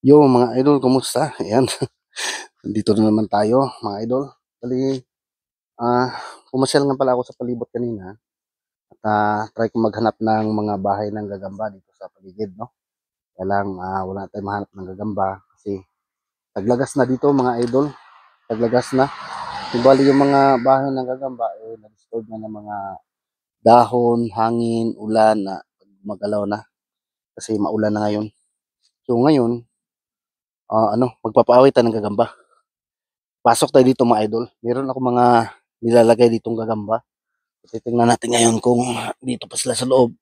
Yo mga idol, kumusta? Ayan, dito na naman tayo mga idol. Bali, ah, pumasyal nga pala ako sa palibot kanina at try ko maghanap ng mga bahay ng gagamba dito sa paligid, no? Kaya lang, wala tayong mahanap ng gagamba kasi taglagas na dito mga idol. Taglagas na. Bali yung mga bahay ng gagamba, na-disturb na ng mga dahon, hangin, ulan na magalaw na kasi maulan na ngayon. So ngayon, magpapaawit tayo ng gagamba. Pasok tayo dito mga idol. Meron ako mga nilalagay ditong gagamba. Titingnan natin ngayon kung dito pa sila sa loob.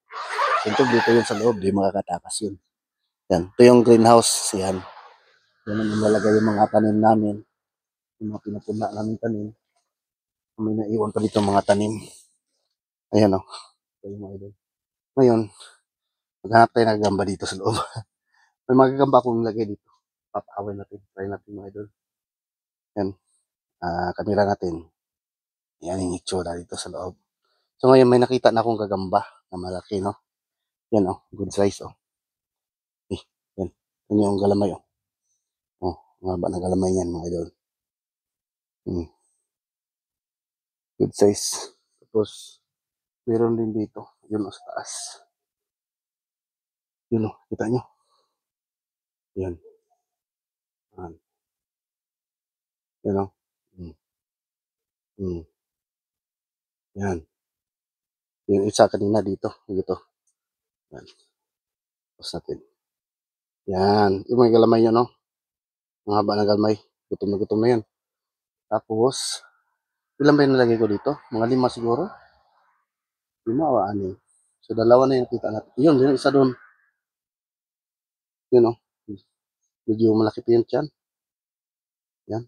Siyempre dito yun sa loob, di makakatakas yun. Yan, ito yung greenhouse. Yan, yan ang nilalagay yung mga tanim namin. Yung mga pinapuna namin tanim. May naiwan pa dito mga tanim. Ayan o, ito yung mga idol. Ngayon, maghanap tayo ng gagamba dito sa loob. May mga gagamba akong nilagay dito. Papaaway natin. Try natin mga idol. Yan, kamera natin. Yan yung itsura dito sa loob. So ngayon may nakita na akong gagamba na malaki, no? Yan oh, good size oh. Eh, yan. Yan yung galamay oh. Oh, ang haba ng galamay niyan mga idol. Hmm, good size. Tapos meron din dito, yun oh, sa taas. Yun oh, kita nyo. Yan. Yan, yan oh. Hmm, hmm. Yan. Yung isa kanina dito, dito. Yan. Tapos natin. Yan. Yung mga galamay yun oh. Ang haba ng galamay. Gutom na yan. Tapos, ilan ba yung nalagay ko dito? Mga 5 siguro? 5 o 6. So, dalawa na yung kita natin. Yun, yung isa doon. Yun oh. Medyo malaki pa yun dyan. Yan.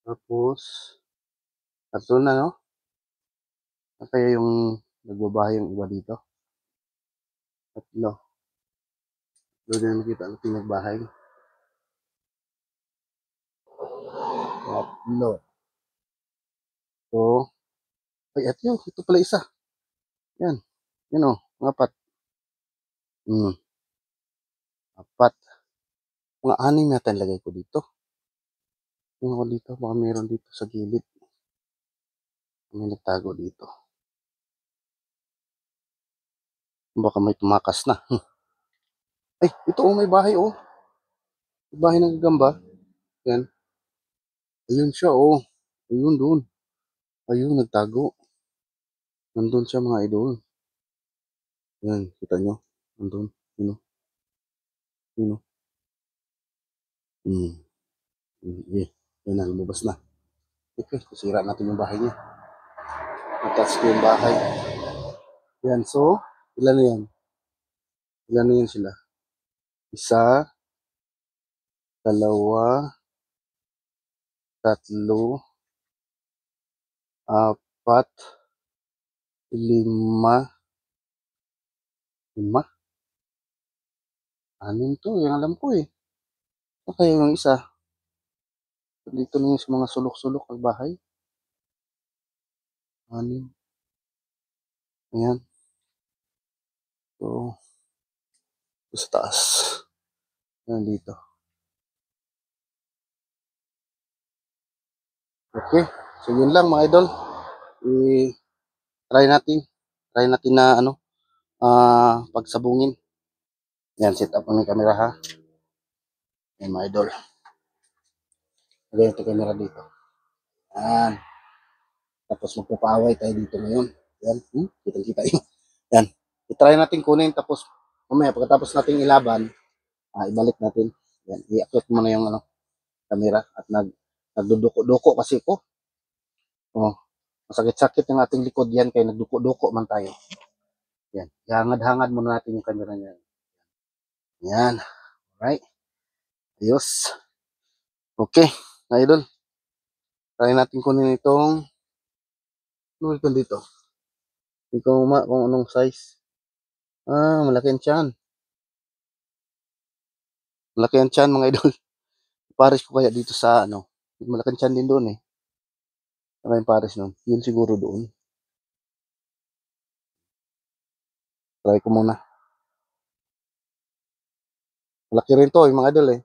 Tapos, tatlo na no? Kaya yung nagbabahay yung iba dito. Tatlo. Doon din nakita natin nagbahay. Tatlo. So, ay, at yun, ito pala isa. Yan. Yan o, apat. Hmm, apat. Mga 6 natin lagay ko dito. Yung ako dito, baka meron dito sa gilid. May nagtago dito. Baka may tumakas na. Ay, ito oh, may bahay oh. May bahay ng gagamba. Yan. Ayun siya oh. Ayun doon. Ayun, nagtago. Nandun siya mga idol. Yan, kita nyo. Nandun. Yun oh. Yun oh. Hmm. Okay. Yan na, lumabas na. Okay, sisira natin yung bahay niya. Attach ko yung bahay. Yan, so, ilan na yan? Ilan na yan sila? Isa, dalawa, tatlo, apat, lima, lima, anim to, yung alam ko eh. Okay, yung isa. Dito na yung mga sulok-sulok ng bahay. Anim. Ayan. So, sa taas. Ayan dito. Okay. So, yun lang mga idol. I-try natin. Try natin na pagsabungin. Yan, set up ang camera ha. Yan mga idol. Lagyan ito camera dito. Yan. Tapos magpapaaway tayo dito ngayon. Yan. Kitang-kita yun. Yan. I-try natin kunin. Tapos mamaya pagkatapos natin ilaban, ibalik natin. Yan. I-upload mo na yung camera. At nagduduko-duko kasi ko. Oh, masakit-sakit yung ating likod yan. Kaya nagduko-duko man tayo. Yan. Hangad-hangad muna natin yung camera niya. Yan. Alright. Ayos. Okay. Idol. Try natin kunin itong ano dito. Hindi ko kung anong size. Malaki ang tiyan. Malaki ang tiyan mga idol. Pares ko kaya dito sa malaki ang tiyan din doon eh. Ano yung pares nun? Yun siguro doon. Try ko muna. Malaki rin to, yung mga idol eh.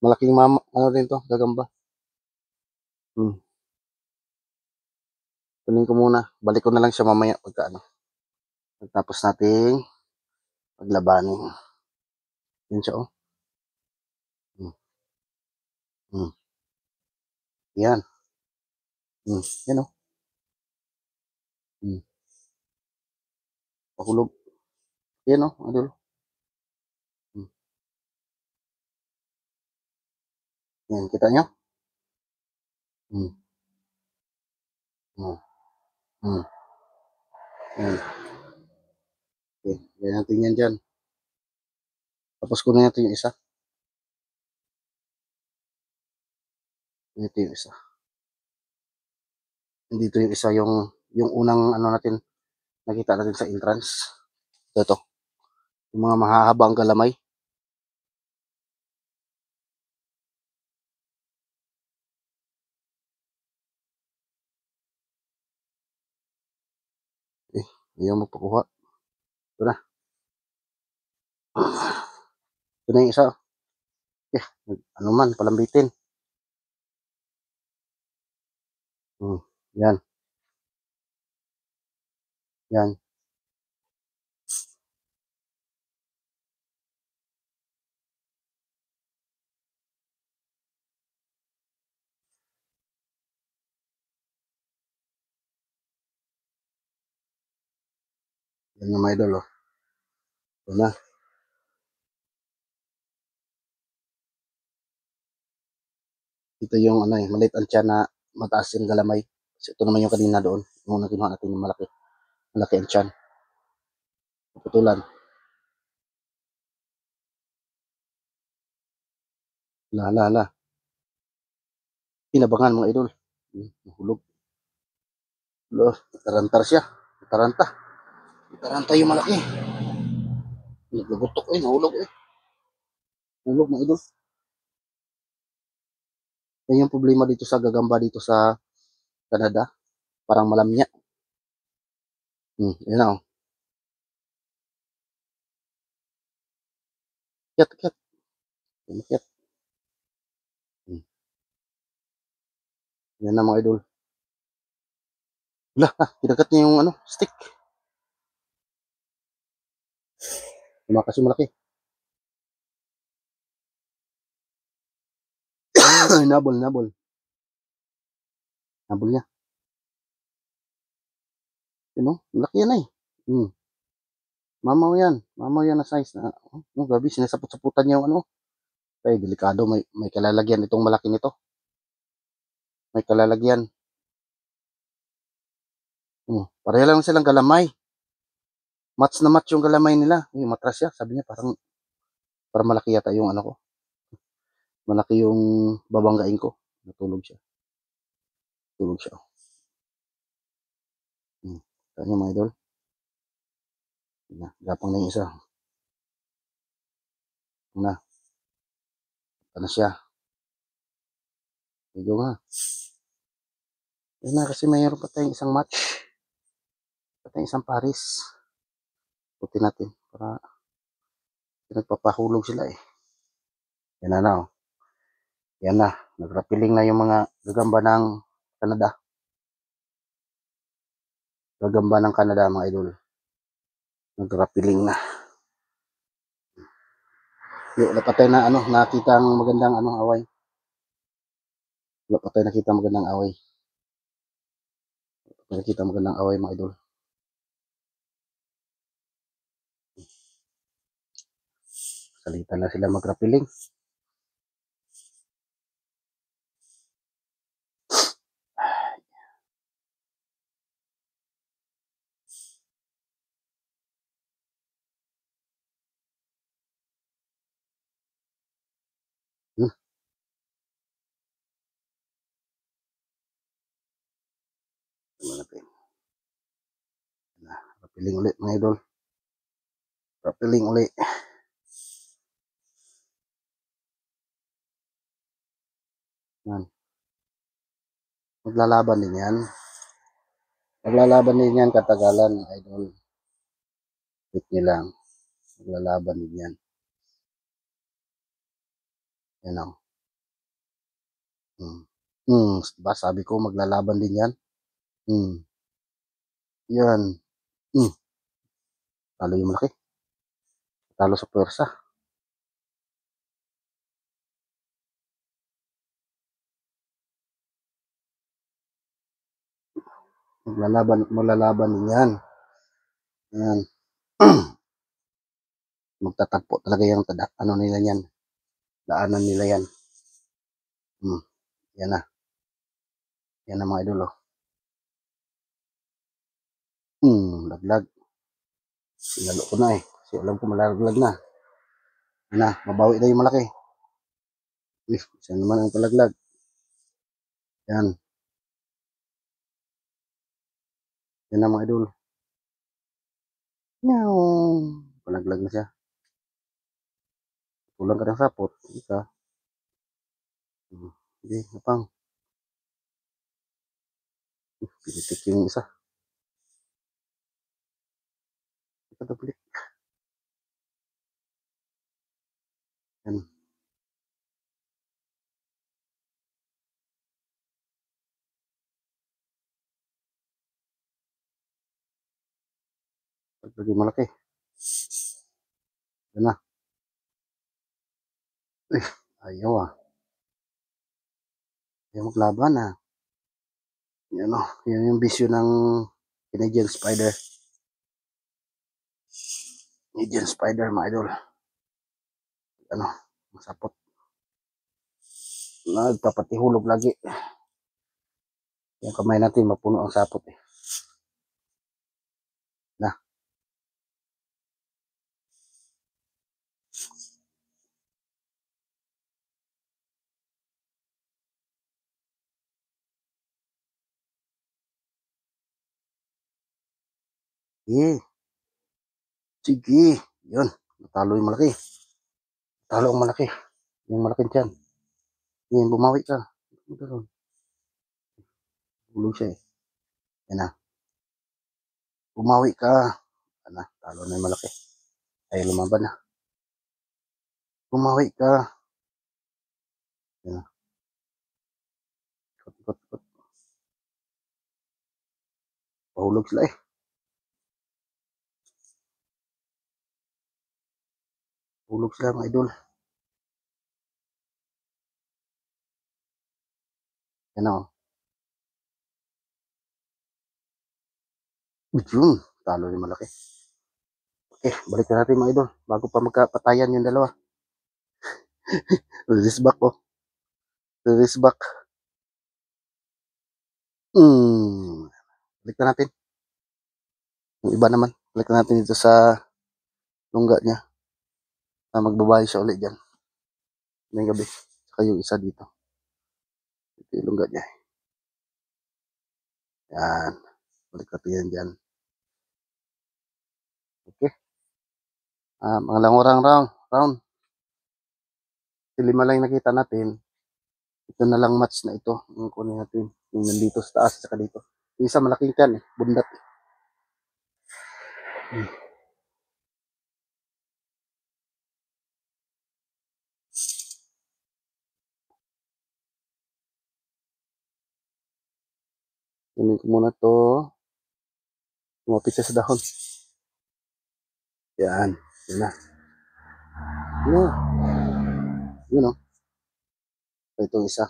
Malaking mama, ano rin to, gagamba. Hmm. Kunin ko muna. Balik ko na lang siya mamaya pagka ano. Pagtapos nating paglabanin. Yun siya oh. Hmm. Hmm. Yan. Hmm. Yan oh. Hmm. Pahulog. Yan oh, idol. Hmm. Yan, kita nyo? Hmm. Hmm. Hmm. Yan. Okay. Yan natin yan dyan. Tapos kunin natin yung isa. Ito yung isa. Dito yung isa yung unang ano natin nakita natin sa entrance. Ito. Yung mga mahahabang galamay. Eh, ayaw magpakuha. Ito na. Ito na yung isa. Eh, ano man, palambitin. Hmm. Yan. Yan. Yan na mga idol. Oh. Ito na. Ito yung ano eh, maliit ang tiyan na mataas yung galamay. So, ito naman yung kanina doon. Yung unang kinuha natin yung malaki. Malaki ang tiyan. Putulan. La. Pinabangan mga idol. Nahulog. Lo, tarantar siya. Taranta. Taranta yung malaki. Naglagutok eh, nahulog eh. Nahulog mga idol. Yan yung problema dito sa gagamba dito sa Canada. Parang malamya. Yan na oh. Kiyat. Kiyat. Yan na mga idol. Wala, kinagat niya yung ano, stick. Tumakas yung malaki. Nabol. Nabol niya. You know, malaki yan eh. Mamaw yan na size na. Gabi, sinasapot-saputan niya yung ano. Ay, delikado. May kalalagyan itong malaki nito. May kalalagyan. Pareha lang silang galamay. Match na match yung galamay nila. Matras siya. Sabi niya parang malaki yata yung ano ko. Malaki yung babanggain ko. Natulog siya. Tulog siya. Kanya mga idol. Gapang na yung isa. Na. Ano siya. Igo nga. Yan na kasi mayroon pa tayong isang match. Pa tayong isang paris. Puti natin. Para nagpapahulog sila eh. Yan na oh. Yan na. Nagrapiling na yung mga gagamba ng Canada. Gagamba ng Canada mga idol. Nagrapiling na. Yung napatay na ano, nakita ang magandang ano away. Napatay nakita magandang away. Nakita magandang away mga idol. Salita na sila magrapiling. Rapiling ulit mga idol. Rapiling ulit. Yan. Maglalaban din yan. Maglalaban din yan katagalan mga idol. Wait nyo lang. Maglalaban din yan. Yan ang. Hmm. Hmm, diba sabi ko maglalaban din yan. Hmm. Yan. Hmm. Talo yung malaki. Talo sa pwersa. Maglalaban din yan. Yan. Magtatagpo talaga yung ano nila yan. Daanan nila yan. Hmm. Yan na. Yan na mga idol. Oh. Laglag. Sinalo ko na eh. Kasi alam ko malaglag na. Yan na. Mabawi na yung malaki. Isa naman ang palaglag. Yan. Yan na mga idol. Yaw. Palaglag na siya. Kulang ka ng sapot. Isa. Hindi, napang. Pinitik yung isa. Ito balik. Yan. Palaglag malaki. Yan na. Ayaw ah. Ayaw maglaban ah. Yan o. Yan yung bisyo ng Canadian Spider. Canadian Spider mga idol. Ano. Masapot. Nagpapatihulog lagi. Yung kamay natin mapuno ang sapot eh. Na. Eh. Sige. Yun. Natalo yung malaki. Natalo ang malaki. Yung malaki dyan. Yan, bumawi ka. Bulog siya eh. Yan na. Bumawi ka. Yan na. Talo na yung malaki. Ay, lumaban na. Bumawi ka. Yan na. Ikot. Pahulog sila eh. Pahulog sila mga idol. Yan na oh. Yun. Talo yung malaki. Okay, balik na natin mga idol. Bago pa magkapatayan yung dalawa. Release back oh. Release back. Balik na natin. Yung iba naman. Balik na natin dito sa lungga niya. Magbabahay siya ulit dyan. Ngayong gabi. Saka yung isa dito. Ito yung lungga niya. Yan. Balik natin yan dyan. Okay. Mga langurang round. Lima lang yung nakita natin. Ito na lang match na ito. Yung kunin natin. Yung nandito sa taas. Saka dito. Yung isa malaking tiyan eh. Bundat. Kunin ko muna to. Tumapit siya sa dahon. Yan. Yan na. Yun o. Itong isa.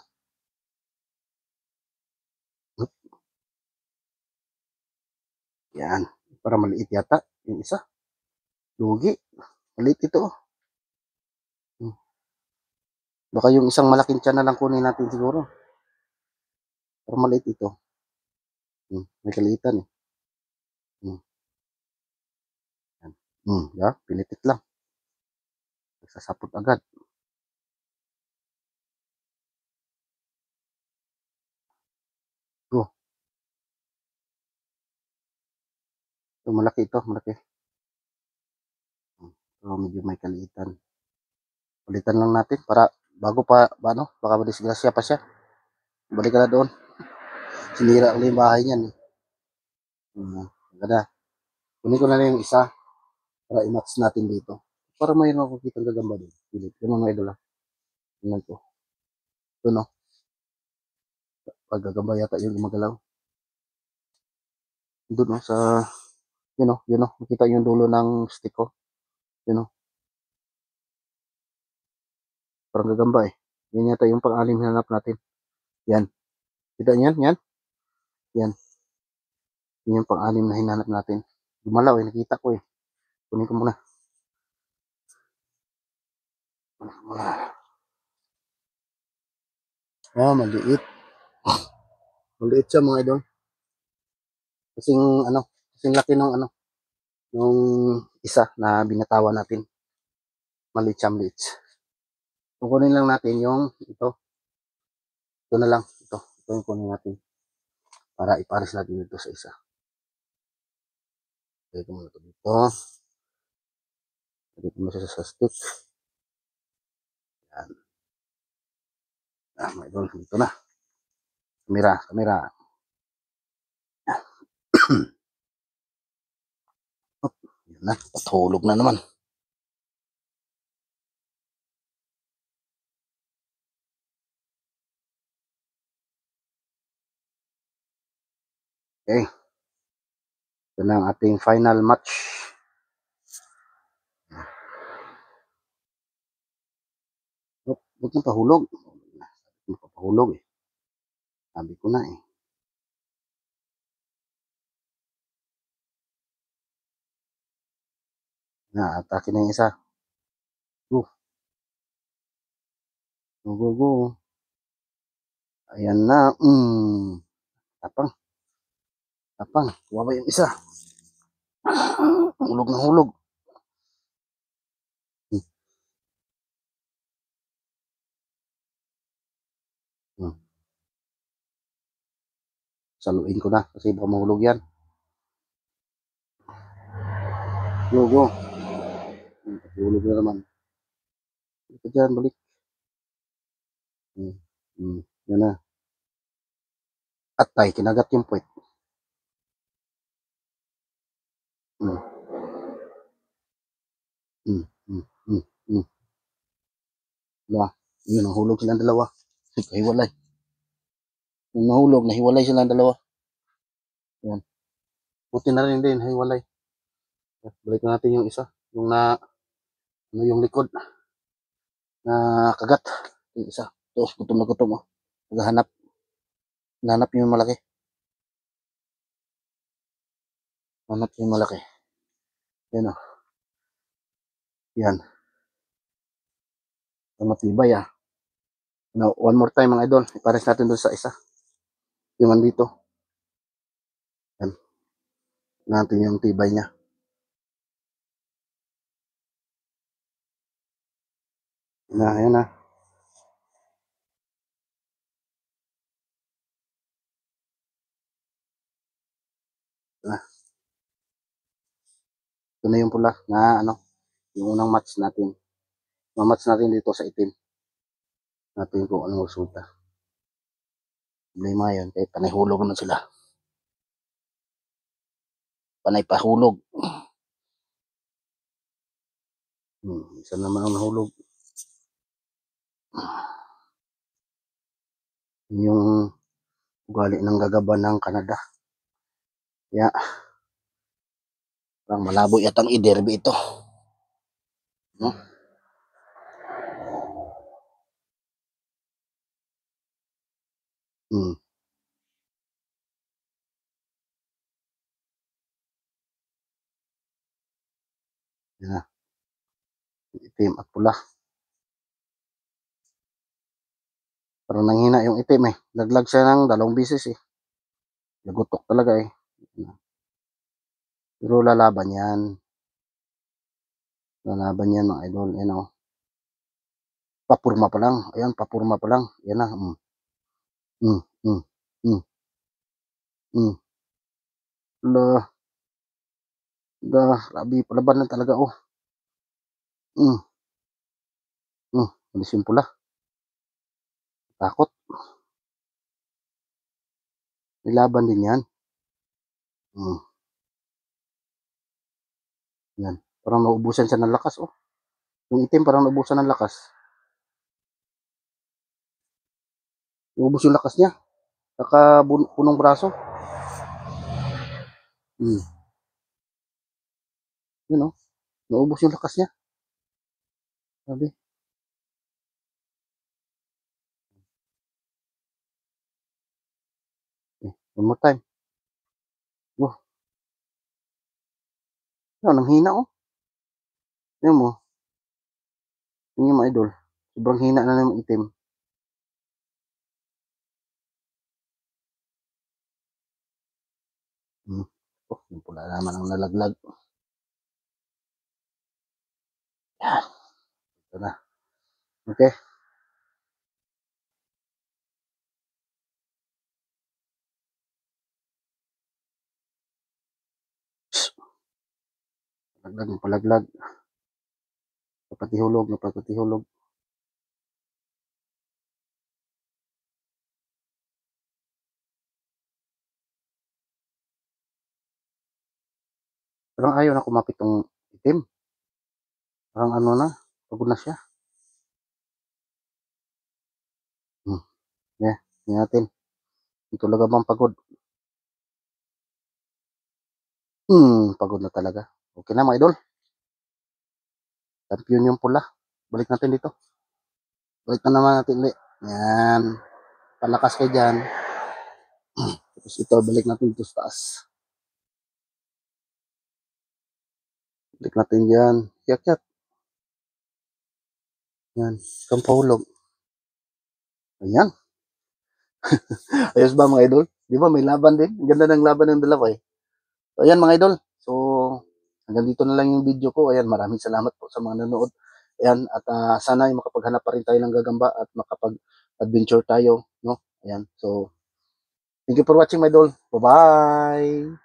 Yan. Para maliit yata. Yung isa. Lugi. Maliit ito. Baka yung isang malaking tiyan na lang kunin natin siguro. Pero maliit ito. May kaliitan eh. Yan. Yeah, pinitik lang. Nagsasapot agad. Go. Ito, malaki ito. Malaki. Pero medyo may kaliitan. Palitan lang natin para bago pa, ano, baka madisgrasya pa siya. Balik ka na doon. Sinira ulit yung bahay niyan eh. Ganda. Kunin ko na lang yung isa para i-match natin dito. Para may makikita ang gagamba din. Pilit. Yung mga idol ah. Tingnan ko. Ito no. Paggagamba yata yung gumagalaw. Doon no, sa, yun no. Makita yung dulo ng stick ko. Yun no. Parang gagamba eh. Yan yata yung pang-alim hinanap natin. Yan. Kita niyan? Yan. Yan. Yan yung pang-alim na hinanap natin. Gumalaw eh. Nakita ko eh. Kunin ko muna. Ah, maliit. Maliit siya mga idol. Kasing ano, kasing laki ng ano, nung isa na binatawan natin. Maliit siya, maliit. Kukunin lang natin yung ito. Ito na lang. Ito yung kunin natin. Para ipares natin dito sa isa. Ito muna ito dito. Dito mo siya sa stick. Yan. Ah, may idol. Dito na. Kamera, kamera. Yan na. Patulog na naman. Okay. Ito na ang ating final match. Oh, huwag nang pahulog. Huwag nang pahulog eh. Sabi ko na eh. Na-atake na yung isa. Go. Go, go, go. Ayan na. Tapang. Tapang. Kuwawa yung isa. Hulog na hulog. Hmm. Hmm. Saluin ko na kasi baka mahulog yan. Go, go. Hulog na naman. Ito dyan, balik. Yan na. Atay, kinagat yung puwet. Hmm. Hmm. Hmm. Hmm. Hmm. Diba? Yun, nahulog silang dalawa. Hiwalay. Yung nahulog, nahiwalay silang dalawa. Yan. Buti na rin din, hiwalay. Balik natin yung isa. Yung na, ano yung likod. Na kagat. Yung isa. Tapos gutom na gutom. Oh. Naghahanap. Nahanap yung malaki. Nahanap yung malaki. Yan o. Yan. Matibay ah. No, one more time mga idol. Ipares natin doon sa isa. Yung andito. Yan. Natin yung tibay niya. Yan na. Ito na yung pula na ano. Yung unang match natin. Mamatch natin dito sa itim. Natin kung anong resulta. Problema yun. Kahit panay hulog naman sila. Panay pahulog. Isa naman ang nahulog. Yung ugali ng gagaba ng Canada. Kaya, parang malabo yatang i-derby ito. No? Hmm. Yan. Itim at pula. Parang nanghina yung itim eh. Laglag siya ng 2 beses eh. Nagutok talaga eh. Pero lalaban yan. Lalaban yan mga idol. Yan o. Papurma pa lang. Ayan, papurma pa lang. Yan na. Mm, mm, mm, mm. Grabe, palaban lang talaga oh. Alis yung pula. Takot. Nilaban din yan. Yan. Parang naubusan siya ng lakas oh. Yung itim parang naubusan ng lakas. Naubos yung lakas niya. Punong braso. Hmm. Yun oh. Naubos yung lakas niya. Sabi. One more time. Oh, yun, ang hina oh. Yun mo. Yun yung mga idol. Sobrang hina na ng itim. Hmm. Oh, yung pula naman ang nalaglag. Yan. Ito na. Okay. Palaglag ng palaglag. Napatihulog. Napatihulog. Parang ayaw na kumapit tong itim. Parang ano na. Pagod na siya. Hmm. Yeah. Tingnan natin. Ito talaga bang pagod? Pagod na talaga. Okay na mga idol. Champion yung pula. Balik natin dito. Balik na naman natin ulit. Yan. Palakas kayo dyan. Tapos ito, balik natin dito sa taas. Balik natin dyan. Yak-yak. Yan. Ikang pahulog. Ayan. Ayos ba mga idol? Di ba may laban din? Ang ganda ng laban ng dalawa eh. So ayan mga idol. So hanggang dito na lang yung video ko. Ayan, maraming salamat po sa mga nanonood. Ayan, at sana ay makapaghanap pa rin tayo ng gagamba at makapag-adventure tayo. No? Ayan. So thank you for watching my idol. Bye-bye!